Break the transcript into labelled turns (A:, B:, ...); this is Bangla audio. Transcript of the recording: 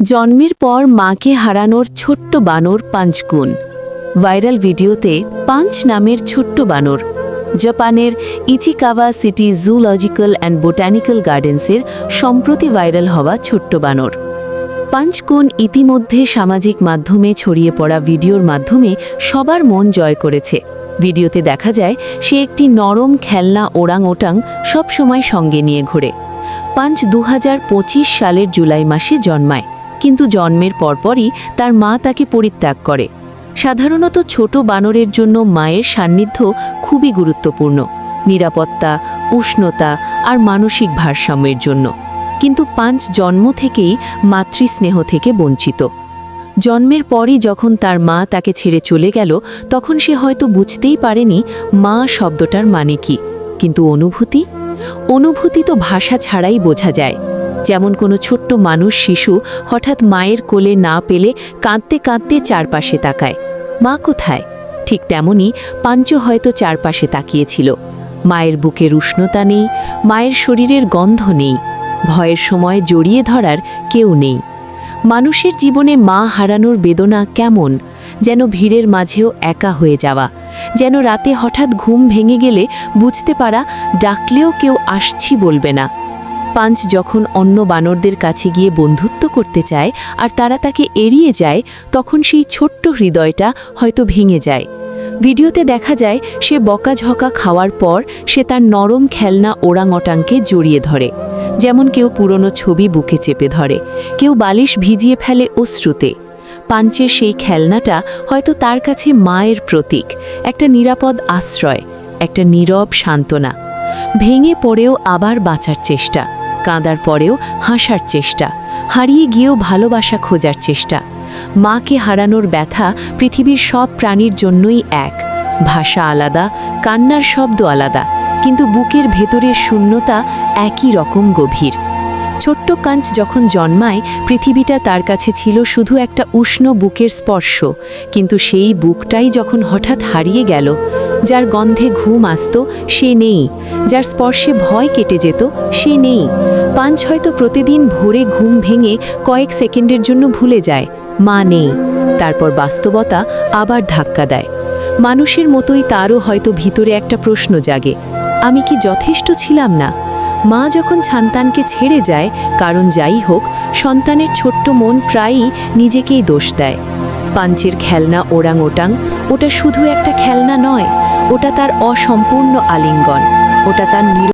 A: জন্মের পর মাকে হারানোর ছোট্ট বানর পাঞ্চকুন। ভাইরাল ভিডিওতে পাঞ্চ নামের ছোট্ট বানর জাপানের ইচিকাওয়া সিটি জুলজিক্যাল অ্যান্ড বোটানিক্যাল গার্ডেন্সের সম্প্রতি ভাইরাল হওয়া ছোট্ট বানর পাঞ্চকুন ইতিমধ্যে সামাজিক মাধ্যমে ছড়িয়ে পড়া ভিডিওর মাধ্যমে সবার মন জয় করেছে। ভিডিওতে দেখা যায় সে একটি নরম খেলনা ওরাং-ওটাং সবসময় সঙ্গে নিয়ে ঘোরে। পাঞ্চ ২০২৫ সালের জুলাই মাসে জন্মায়, কিন্তু জন্মের পরপরই তার মা তাকে পরিত্যাগ করে। সাধারণত ছোট বানরের জন্য মায়ের সান্নিধ্য খুবই গুরুত্বপূর্ণ, নিরাপত্তা, উষ্ণতা আর মানসিক ভারসাম্যের জন্য। কিন্তু পাঞ্চ জন্ম থেকেই মাতৃস্নেহ থেকে বঞ্চিত। জন্মের পরই যখন তার মা তাকে ছেড়ে চলে গেল, তখন সে হয়তো বুঝতেই পারেনি মা শব্দটার মানে কি। কিন্তু অনুভূতি তো ভাষা ছাড়াই বোঝা যায়। যেমন কোনো ছোট্ট মানুষ শিশু হঠাৎ মায়ের কোলে না পেলে কাঁদতে কাঁদতে চারপাশে তাকায়, মা কোথায়? ঠিক তেমনি পাঞ্চও হয়তো চারপাশে তাকিয়েছিল। মায়ের বুকের উষ্ণতা নেই, মায়ের শরীরের গন্ধ নেই, ভয়ের সময় জড়িয়ে ধরার কেউ নেই। মানুষের জীবনে মা হারানোর বেদনা কেমন, যেন ভিড়ের মাঝেও একা হয়ে যাওয়া, যেন রাতে হঠাৎ ঘুম ভেঙে গেলে বুঝতে পারা ডাকলেও কেউ আসছি বলবে না। পাঞ্চ যখন অন্য বানরদের কাছে গিয়ে বন্ধুত্ব করতে চায় আর তারা তাকে এড়িয়ে যায়, তখন সেই ছোট্ট হৃদয়টা হয়তো ভেঙে যায়। ভিডিওতে দেখা যায় সে বকাঝকা খাওয়ার পর সে তার নরম খেলনা ওরাং-ওটাংকে জড়িয়ে ধরে, যেমন কেউ পুরনো ছবি বুকে চেপে ধরে, কেউ বালিশ ভিজিয়ে ফেলে অশ্রুতে। পাঞ্চের সেই খেলনাটা হয়তো তার কাছে মায়ের প্রতীক, একটা নিরাপদ আশ্রয়, একটা নীরব সান্ত্বনা। ভেঙে পড়েও আবার বাঁচার চেষ্টা, কাঁদার পরেও হাসার চেষ্টা, হারিয়ে গিয়েও ভালোবাসা খোঁজার চেষ্টা। মাকে হারানোর ব্যথা পৃথিবীর সব প্রাণীর জন্যই এক। ভাষা আলাদা, কান্নার শব্দ আলাদা, কিন্তু বুকের ভেতরের শূন্যতা একই রকম গভীর। ছোট্ট কাঞ্চ যখন জন্মায়, পৃথিবীটা তার কাছে ছিল শুধু একটা উষ্ণ বুকের স্পর্শ। কিন্তু সেই বুকটাই যখন হঠাৎ হারিয়ে গেল, যার গন্ধে ঘুম আসত সে নেই, যার স্পর্শে ভয় কেটে যেত সে নেই। পাঞ্চ হয়তো প্রতিদিন ভোরে ঘুম ভেঙে কয়েক সেকেন্ডের জন্য ভুলে যায় মা নেই, তারপর বাস্তবতা আবার ধাক্কা দেয়। মানুষের মতোই তারও হয়তো ভিতরে একটা প্রশ্ন জাগে, আমি কি যথেষ্ট ছিলাম না? মা যখন সন্তানকে ছেড়ে যায়, কারণ যাই হোক, সন্তানের ছোট্ট মন প্রায়ই নিজেকেই দোষ দেয়। পাঞ্চের খেলনা ওরাং-ওটাং, ওটা শুধু একটা খেলনা নয়, ওটা তার অসম্পূর্ণ আলিঙ্গন, ওটা তার